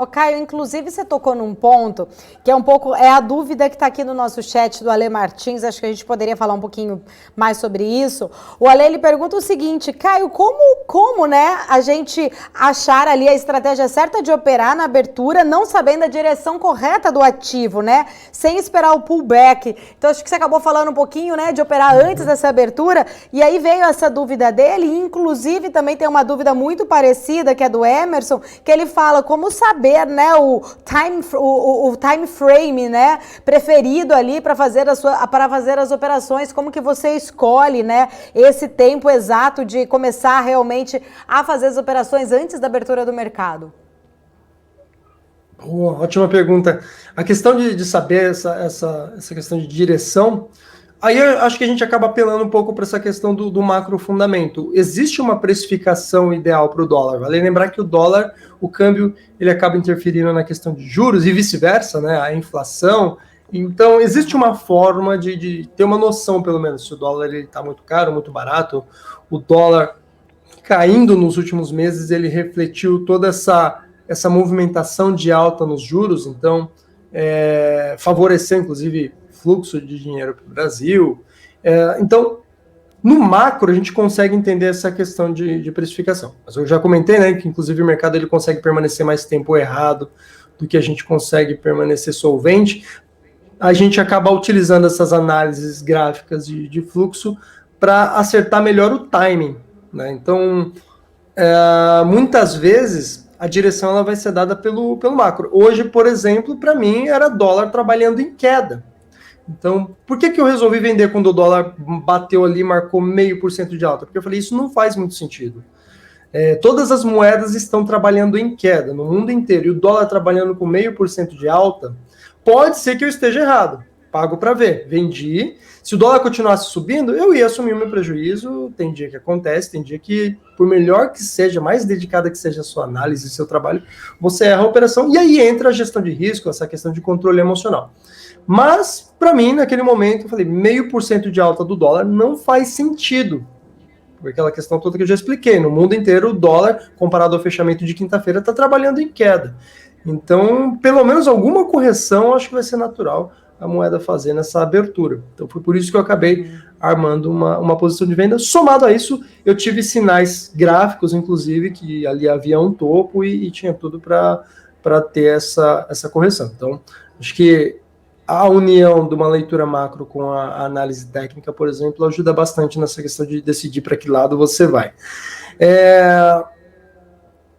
Ô, Caio, inclusive você tocou num ponto que é um pouco, é a dúvida que está aqui no nosso chat do Ale Martins, acho que a gente poderia falar um pouquinho mais sobre isso. O Ale, ele pergunta o seguinte, Caio, como, né, a gente achar ali a estratégia certa de operar na abertura, não sabendo a direção correta do ativo, né, sem esperar o pullback. Então, acho que você acabou falando um pouquinho, né, de operar antes dessa abertura, e aí veio essa dúvida dele, e inclusive também tem uma dúvida muito parecida, que é do Emerson, que ele fala como saber, né, o time frame, né, preferido ali para fazer as operações, como que você escolhe, né, esse tempo exato de começar realmente a fazer as operações antes da abertura do mercado? Boa, ótima pergunta. A questão de saber essa questão de direção, aí eu acho que a gente acaba apelando um pouco para essa questão do macro fundamento. Existe uma precificação ideal para o dólar. Vale lembrar que o dólar, o câmbio, ele acaba interferindo na questão de juros e vice-versa, né? A inflação. Então, existe uma forma de ter uma noção, pelo menos, se o dólar está muito caro, muito barato. O dólar caindo nos últimos meses, ele refletiu toda essa movimentação de alta nos juros, então favoreceu, inclusive, fluxo de dinheiro para o Brasil. Então, no macro, a gente consegue entender essa questão de precificação. Mas eu já comentei, né, que inclusive o mercado ele consegue permanecer mais tempo errado do que a gente consegue permanecer solvente. A gente acaba utilizando essas análises gráficas de fluxo para acertar melhor o timing, né? Então, muitas vezes a direção ela vai ser dada pelo macro. Hoje, por exemplo, para mim era dólar trabalhando em queda. Então, por que eu resolvi vender quando o dólar bateu ali, marcou 0,5% de alta? Porque eu falei, isso não faz muito sentido. Todas as moedas estão trabalhando em queda no mundo inteiro, e o dólar trabalhando com 0,5% de alta, pode ser que eu esteja errado. Pago para ver. Vendi. Se o dólar continuasse subindo, eu ia assumir o meu prejuízo. Tem dia que acontece, tem dia que, por melhor que seja, mais dedicada que seja a sua análise, seu trabalho, você erra a operação. E aí entra a gestão de risco, essa questão de controle emocional. Mas, para mim, naquele momento, eu falei, 0,5% de alta do dólar não faz sentido. Por aquela questão toda que eu já expliquei. No mundo inteiro, o dólar, comparado ao fechamento de quinta-feira, está trabalhando em queda. Então, pelo menos alguma correção, acho que vai ser natural a moeda fazendo essa abertura. Então, foi por isso que eu acabei armando uma posição de venda. Somado a isso, eu tive sinais gráficos, inclusive, que ali havia um topo e tinha tudo para ter essa correção. Então, acho que a união de uma leitura macro com a análise técnica, por exemplo, ajuda bastante nessa questão de decidir para que lado você vai.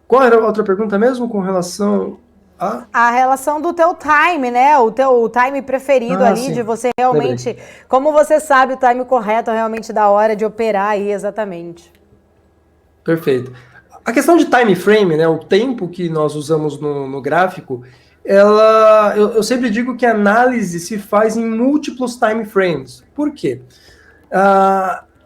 Qual era a outra pergunta mesmo com relação a relação do teu time, né? O teu time preferido ali, sim, de você realmente... Lembrei. Como você sabe o time correto realmente da hora de operar aí, exatamente. Perfeito. A questão de time frame, né? O tempo que nós usamos no gráfico, eu sempre digo que a análise se faz em múltiplos time frames. Por quê?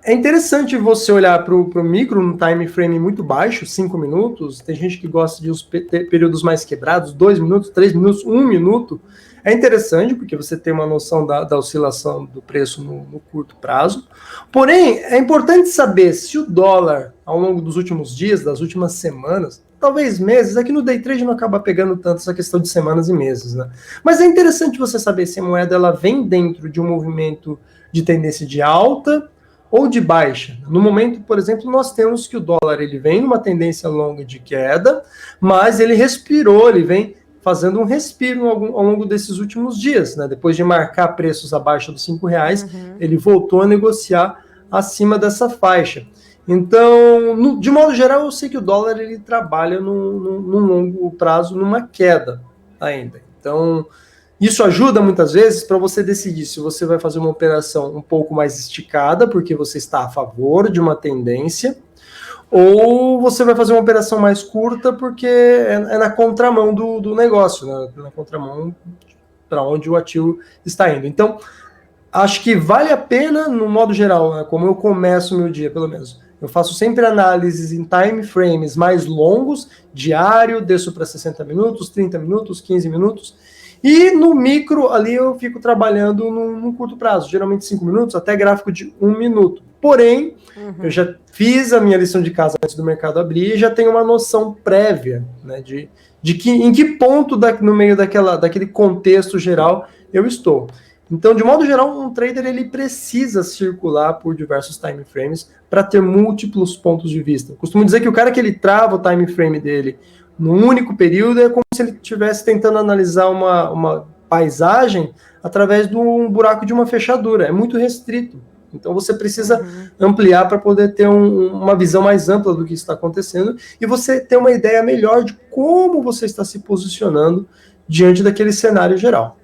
É interessante você olhar para o micro num time frame muito baixo, 5 minutos. Tem gente que gosta de uns períodos mais quebrados, 2 minutos, 3 minutos, 1 minuto. É interessante porque você tem uma noção da oscilação do preço no curto prazo. Porém, é importante saber se o dólar, ao longo dos últimos dias, das últimas semanas, talvez meses, aqui no day trade não acaba pegando tanto essa questão de semanas e meses, né? Mas é interessante você saber se a moeda ela vem dentro de um movimento de tendência de alta ou de baixa. No momento, por exemplo, nós temos que o dólar ele vem numa tendência longa de queda, mas ele respirou, ele vem fazendo um respiro ao longo desses últimos dias, né? Depois de marcar preços abaixo dos R$5, ele voltou a negociar acima dessa faixa. Então, de modo geral, eu sei que o dólar ele trabalha num longo prazo, numa queda ainda. Então, isso ajuda muitas vezes para você decidir se você vai fazer uma operação um pouco mais esticada, porque você está a favor de uma tendência, ou você vai fazer uma operação mais curta, porque é na contramão do negócio, né? Na contramão para onde o ativo está indo. Então, acho que vale a pena, no modo geral, né? Como eu começo o meu dia, pelo menos. Eu faço sempre análises em time frames mais longos, diário, desço para 60 minutos, 30 minutos, 15 minutos, e no micro, ali eu fico trabalhando num curto prazo, geralmente 5 minutos, até gráfico de 1 minuto. Porém, eu já fiz a minha lição de casa antes do mercado abrir e já tenho uma noção prévia, né, de que, em que ponto no meio daquele contexto geral eu estou. Então, de modo geral, um trader ele precisa circular por diversos time frames para ter múltiplos pontos de vista. Eu costumo dizer que o cara que ele trava o time frame dele num único período é como se ele estivesse tentando analisar uma paisagem através de um buraco de uma fechadura. É muito restrito. Então você precisa ampliar para poder ter uma visão mais ampla do que está acontecendo e você ter uma ideia melhor de como você está se posicionando diante daquele cenário geral.